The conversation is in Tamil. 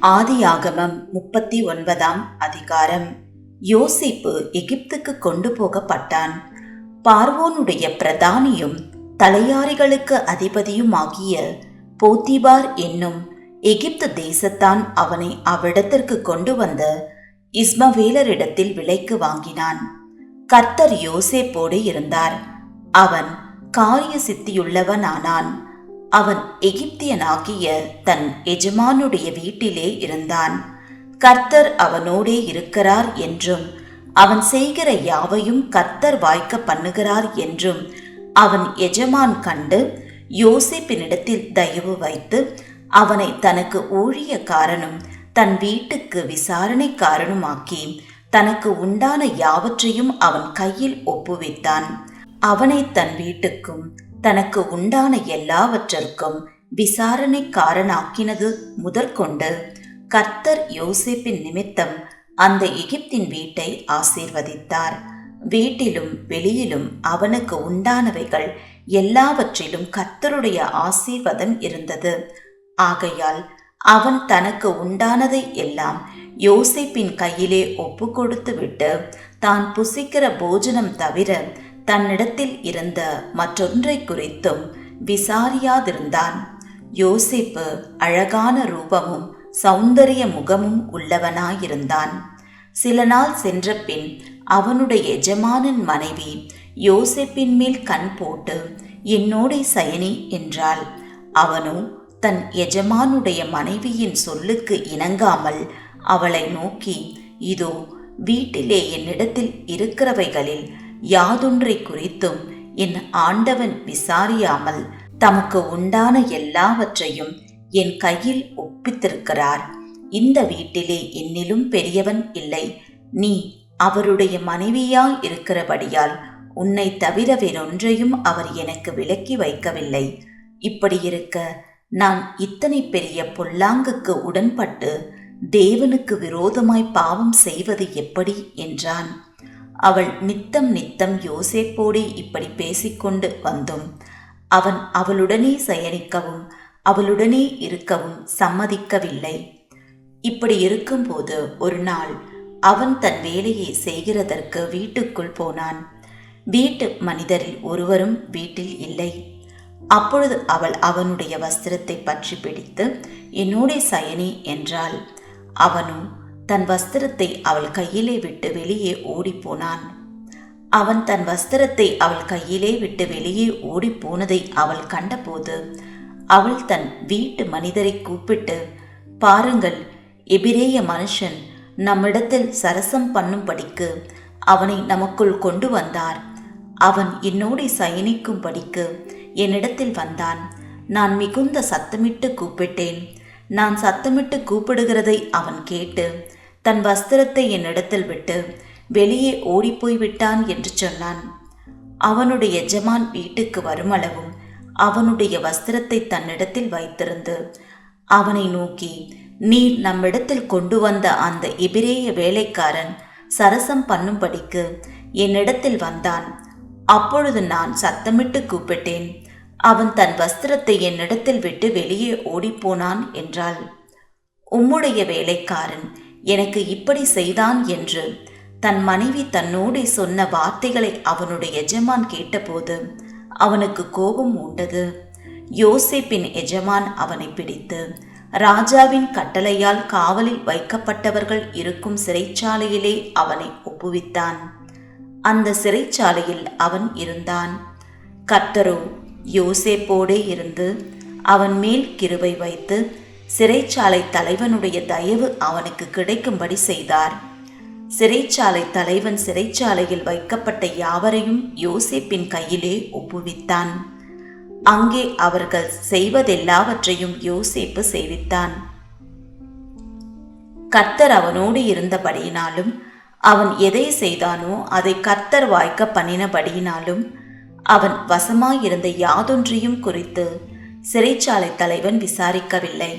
ஆதியாகமம் 39 அதிகாரம். யோசேப்பு எகிப்துக்கு கொண்டு போகப்பட்டான். பார்வோனுடைய பிரதானியும் தலையாரிகளுக்கு அதிபதியுமாகிய போத்திபார் என்னும் எகிப்து தேசத்தான் அவனை அவ்விடத்திற்கு கொண்டு வந்த இஸ்மவேலரிடத்தில் விலைக்கு வாங்கினான். கர்த்தர் யோசேப்போடு இருந்தார். அவன் காரிய சித்தியுள்ளவனானான். அவன் எகிப்தியனாகிய தன் எஜமானுடைய வீட்டிலே இருந்தான். கர்த்தர் அவனோடே இருக்கிறார் என்றும் அவன் செய்கிற யாவையும் கர்த்தர் வாய்க்க பண்ணுகிறார் என்றும் அவன் எஜமான் கண்டு யோசேப்பினிடத்தில் தயவு வைத்து அவனை தனக்கு ஊழியக்காரனும் தன் வீட்டுக்கு விசாரணைக்காரனுமாக்கி தனக்கு உண்டான யாவற்றையும் அவன் கையில் ஒப்புவித்தான். அவனை தன் வீட்டுக்கும் தனக்கு உண்டான எல்லாவற்றிற்கும் விசாரணைக்காரனாக்கினது முதற்கொண்டு கர்த்தர் யோசேப்பின் நிமித்தம் அந்த எகிப்தின் வீட்டை ஆசீர்வதித்தார். வீட்டிலும் வெளியிலும் அவனுக்கு உண்டானவைகள் எல்லாவற்றிலும் கர்த்தருடைய ஆசீர்வாதம் இருந்தது. ஆகையால் அவன் தனக்கு உண்டானதை எல்லாம் யோசேப்பின் கையிலே ஒப்பு கொடுத்து விட்டு தான் புசிக்கிற போஜனம் தவிர தன்னிடத்தில் இருந்த மற்றொன்றை குறித்தும் விசாரியாதிருந்தான். யோசேப்பு அழகான ரூபமும் சௌந்தரிய முகமும் உள்ளவனாயிருந்தான். சில நாள் சென்ற பின் அவனுடைய எஜமானன் மனைவி யோசேப்பின் மேல் கண் போட்டு என்னோடே சயனி என்றாள். அவனோ தன் எஜமானுடைய மனைவியின் சொல்லுக்கு இணங்காமல் அவளை நோக்கி, இதோ வீட்டிலே என்னிடத்தில் இருக்கிறவைகளில் யாதொன்றை குறித்தும் என் ஆண்டவன் விசாரியாமல் தமக்கு உண்டான எல்லாவற்றையும் என் கையில் ஒப்பித்திருக்கிறார். இந்த வீட்டிலே என்னிலும் பெரியவன் இல்லை. நீ அவருடைய மனைவியாய் இருக்கிறபடியால் உன்னை தவிர வேறொன்றையும் அவர் எனக்கு விலக்கி வைக்கவில்லை. இப்படி இருக்க நான் இத்தனை பெரிய பொல்லாங்குக்கு உடன்பட்டு தேவனுக்கு விரோதமாய் பாவம் செய்வது எப்படி என்றான். அவள் நித்தம் நித்தம் யோசேப்போடு இப்படி பேசிக்கொண்டு வந்தும் அவன் அவளுடனே சயனிக்கவும் அவளுடனே இருக்கவும் சம்மதிக்கவில்லை. இப்படி இருக்கும்போது ஒரு நாள் அவன் தன் வேலையை செய்கிறதற்கு வீட்டுக்குள் போனான். வீட்டு மனிதரில் ஒருவரும் வீட்டில் இல்லை. அப்பொழுது அவள் அவனுடைய வஸ்திரத்தை பற்றி பிடித்து என்னோடே சயனி என்றாள். அவனும் தன் வஸ்திரத்தை அவள் கையிலே விட்டு வெளியே ஓடிப்போனான். அவன் தன் வஸ்திரத்தை அவள் கையிலே விட்டு வெளியே ஓடிப்போனதை அவள் கண்டபோது அவள் தன் வீட்டு மனிதரை கூப்பிட்டு, பாருங்கள், எபிரேய மனுஷன் நம்மிடத்தில் சரசம் பண்ணும்படிக்கு அவனை நமக்குள் கொண்டு வந்தார். அவன் என்னோடு சயனிக்கும்படிக்கு என்னிடத்தில் வந்தான். நான் மிகுந்த சத்தமிட்டு கூப்பிட்டேன். நான் சத்தமிட்டு கூப்பிடுகிறதை அவன் கேட்டு தன் வஸ்திரத்தை என்னிடத்தில் விட்டு வெளியே ஓடிப்போய் விட்டான் என்று சொன்னான். அவனுடைய எஜமான் வீட்டுக்கு வருமளவும் அவனுடைய வஸ்திரத்தை தன்னிடத்தில் வைத்திருந்து அவனை நோக்கி, நீர் நம்மிடத்தில் கொண்டு வந்த அந்த எபிரேய வேலைக்காரன் சரசம் பண்ணும்படிக்கு என்னிடத்தில் வந்தான். அப்பொழுது நான் சத்தமிட்டு கூப்பிட்டேன். அவன் தன் வஸ்திரத்தை என்னிடத்தில் விட்டு வெளியே ஓடிப்போனான் என்றாள். உம்முடைய வேலைக்காரன் எனக்கு இப்படி செய்தான் என்று தன் மனைவி தன்னோடு சொன்ன வார்த்தைகளை அவனுடைய எஜமான் கேட்டபோது அவனுக்கு கோபம் உண்டது. யோசேப்பின் எஜமான் அவனை பிடித்து ராஜாவின் கட்டளையால் காவலில் வைக்கப்பட்டவர்கள் இருக்கும் சிறைச்சாலையிலே அவனை ஒப்புவித்தான். அந்த சிறைச்சாலையில் அவன் இருந்தான். கர்த்தரோ யோசேப்போடே இருந்து அவன் மேல் கிருபை வைத்து சிறைச்சாலை தலைவனுடைய தயவு அவனுக்கு கிடைக்கும்படி செய்தார். சிறைச்சாலை தலைவன் சிறைச்சாலையில் வைக்கப்பட்ட யாவரையும் யோசேப்பின் கையிலே ஒப்புவித்தான். அங்கே அவர்கள் செய்வதெல்லாவற்றையும் யோசேப்பு செய்வித்தான். கர்த்தர் அவனோடு இருந்தபடியினாலும் அவன் எதை செய்தானோ அதை கர்த்தர் வாய்க்க பண்ணினபடியினாலும் அவன் வசமாயிருந்த யாதொன்றையும் குறித்து சிறைச்சாலை தலைவன் விசாரிக்கவில்லை.